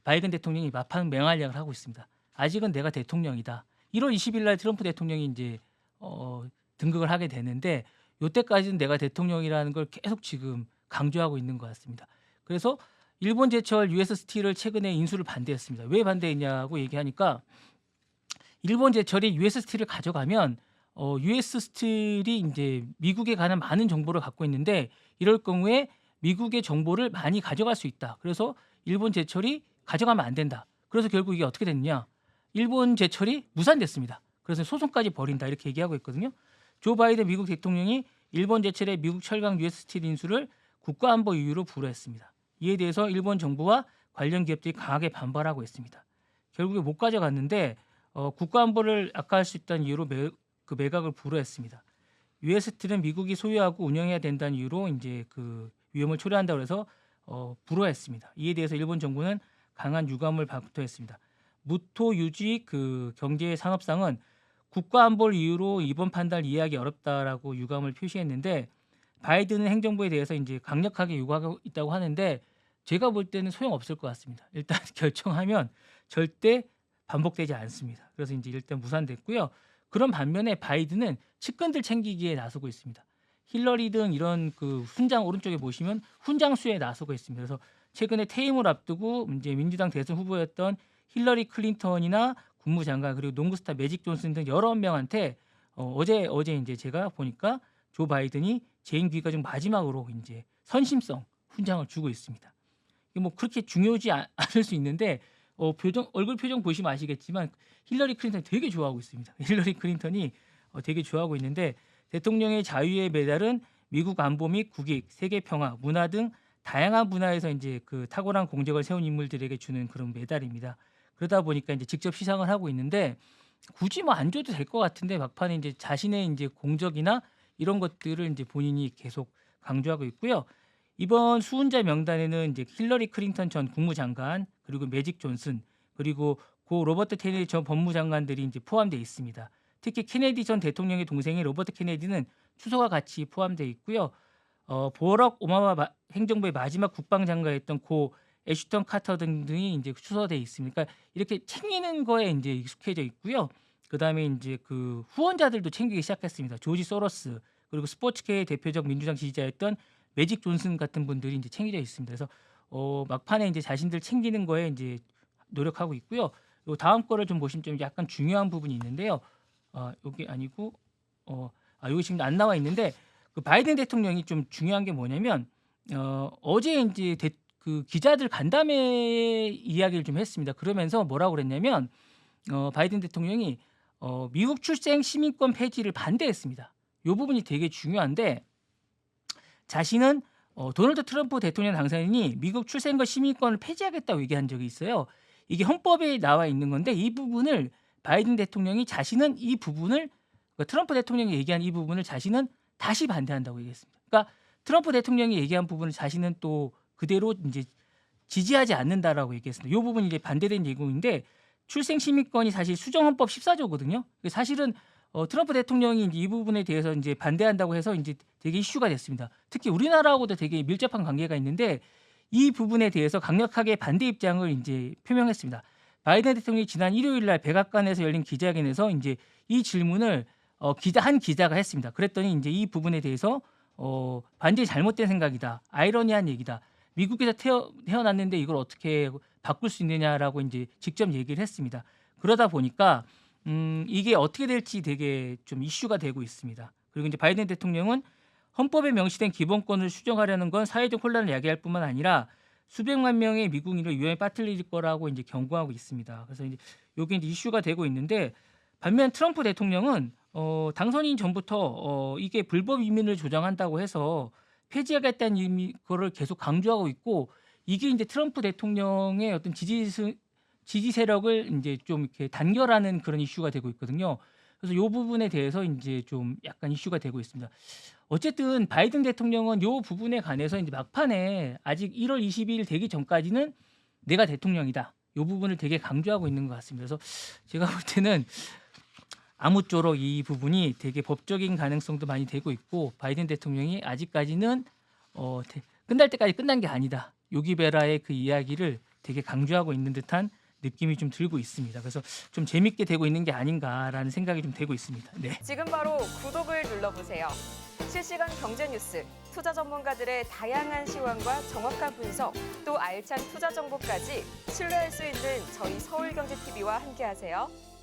바이든 대통령이 마판 맹활약을 하고 있습니다. 아직은 내가 대통령이다. 1월 20일 날 트럼프 대통령이 이제 등극을 하게 되는데 요때까지는 내가 대통령이라는 걸 계속 지금 강조하고 있는 것 같습니다. 그래서 일본 제철 US 스틸을 최근에 인수를 반대했습니다. 왜 반대했냐고 얘기하니까 일본 제철이 US 스틸을 가져가면 US 스틸이 이제 미국에 관한 많은 정보를 갖고 있는데 이럴 경우에 미국의 정보를 많이 가져갈 수 있다. 그래서 일본 제철이 가져가면 안 된다. 그래서 결국 이게 어떻게 됐느냐? 일본 제철이 무산됐습니다. 그래서 소송까지 벌인다 이렇게 얘기하고 있거든요. 조 바이든 미국 대통령이 일본 제철의 미국 철강 US 스틸 인수를 국가안보 이유로 불허했습니다. 이에 대해서 일본 정부와 관련 기업들이 강하게 반발하고 있습니다. 결국에 못 가져갔는데 국가안보를 악화할 수 있다는 이유로 그 매각을 불허했습니다. US 스틸은 미국이 소유하고 운영해야 된다는 이유로 이제 그 위험을 초래한다고 해서 불허했습니다. 이에 대해서 일본 정부는 강한 유감을 발표했습니다. 무토 유지 그 경제산업상은 국가안보를 이유로 이번 판단을 이해하기 어렵다라고 유감을 표시했는데 바이든 행정부에 대해서 이제 강력하게 요구하고 있다고 하는데 제가 볼 때는 소용없을 것 같습니다. 일단 결정하면 절대 반복되지 않습니다. 그래서 이제 일단 무산됐고요. 그런 반면에 바이든은 측근들 챙기기에 나서고 있습니다. 힐러리 등 이런 그 훈장 오른쪽에 보시면 훈장수에 나서고 있습니다. 그래서 최근에 퇴임을 앞두고 이제 민주당 대선 후보였던 힐러리 클린턴이나 국무장관 그리고 농구스타 매직 존슨 등 여러 명한테 어제 이제 제가 보니까 조 바이든이 재임 기간 중 마지막으로 이제 선심성 훈장을 주고 있습니다. 이게 뭐 그렇게 중요하지 않을 수 있는데 얼굴 표정 보시면 아시겠지만 힐러리 클린턴 되게 좋아하고 있습니다. 힐러리 클린턴이 되게 좋아하고 있는데 대통령의 자유의 메달은 미국 안보 및 국익, 세계 평화, 문화 등 다양한 분야에서 이제 그 탁월한 공적을 세운 인물들에게 주는 그런 메달입니다. 그러다 보니까 이제 직접 시상을 하고 있는데 굳이 뭐 안 줘도 될 것 같은데 막판에 이제 자신의 이제 공적이나 이런 것들을 이제 본인이 계속 강조하고 있고요. 이번 수훈자 명단에는 이제 힐러리 클린턴 전 국무장관 그리고 매직 존슨 그리고 고 로버트 케네디 전 법무장관들이 이제 포함되어 있습니다. 특히 케네디 전 대통령의 동생인 로버트 케네디는 추서와 같이 포함되어 있고요. 버럭 오바마 행정부의 마지막 국방장관이었던 고 애슈턴 카터 등등이 이제 추서되어 있습니다. 그러니까 이렇게 챙기는 거에 이제 익숙해져 있고요. 그다음에 이제 그 후원자들도 챙기기 시작했습니다. 조지 소로스 그리고 스포츠계의 대표적 민주당 지지자였던 매직 존슨 같은 분들이 이제 챙겨져 있습니다. 그래서 막판에 이제 자신들 챙기는 거에 이제 노력하고 있고요. 요 다음 거를 좀 보시면 좀 약간 중요한 부분이 있는데요. 여기 아니고 여기 지금 안 나와 있는데 그 바이든 대통령이 좀 중요한 게 뭐냐면 어제 이제 그 기자들 간담회 이야기를 좀 했습니다. 그러면서 뭐라고 그랬냐면 바이든 대통령이 미국 출생 시민권 폐지를 반대했습니다. 이 부분이 되게 중요한데 자신은 도널드 트럼프 대통령 당선인이 미국 출생과 시민권을 폐지하겠다고 얘기한 적이 있어요. 이게 헌법에 나와 있는 건데 이 부분을 바이든 대통령이 자신은 이 부분을 그러니까 트럼프 대통령이 얘기한 이 부분을 자신은 다시 반대한다고 얘기했습니다. 그러니까 트럼프 대통령이 얘기한 부분을 자신은 또 그대로 이제 지지하지 않는다라고 얘기했습니다. 이 부분이 이제 반대된 내용인데 출생 시민권이 사실 수정헌법 14조거든요. 사실은 트럼프 대통령이 이제 이 부분에 대해서 이제 반대한다고 해서 이제 되게 이슈가 됐습니다. 특히 우리나라하고도 되게 밀접한 관계가 있는데 이 부분에 대해서 강력하게 반대 입장을 이제 표명했습니다. 바이든 대통령이 지난 일요일 날 백악관에서 열린 기자회견에서 이제 이 질문을 한 기자가 했습니다. 그랬더니 이제 이 부분에 대해서 완전히 잘못된 생각이다. 아이러니한 얘기다. 미국에서 태어났는데 이걸 어떻게 바꿀 수 있느냐라고 이제 직접 얘기를 했습니다. 그러다 보니까 이게 어떻게 될지 되게 좀 이슈가 되고 있습니다. 그리고 이제 바이든 대통령은 헌법에 명시된 기본권을 수정하려는 건 사회적 혼란을 야기할 뿐만 아니라 수백만 명의 미국인을 위험에 빠뜨릴 거라고 이제 경고하고 있습니다. 그래서 이제 이게 이제 이슈가 되고 있는데 반면 트럼프 대통령은 당선인 전부터 이게 불법 이민을 조장한다고 해서 폐지하겠다는 거를 계속 강조하고 있고 이게 이제 트럼프 대통령의 어떤 지지 세력을 이제 좀 이렇게 단결하는 그런 이슈가 되고 있거든요. 그래서 이 부분에 대해서 이제 좀 약간 이슈가 되고 있습니다. 어쨌든 바이든 대통령은 이 부분에 관해서 이제 막판에 아직 1월 22일 되기 전까지는 내가 대통령이다. 이 부분을 되게 강조하고 있는 것 같습니다. 그래서 제가 볼 때는 아무쪼록 이 부분이 되게 법적인 가능성도 많이 되고 있고 바이든 대통령이 아직까지는 끝날 때까지 끝난 게 아니다. 요기베라의 그 이야기를 되게 강조하고 있는 듯한 느낌이 좀 들고 있습니다. 그래서 좀 재밌게 되고 있는 게 아닌가라는 생각이 좀 되고 있습니다. 네. 지금 바로 구독을 눌러보세요. 실시간 경제 뉴스, 투자 전문가들의 다양한 시황과 정확한 분석, 또 알찬 투자 정보까지 신뢰할 수 있는 저희 서울경제TV와 함께하세요.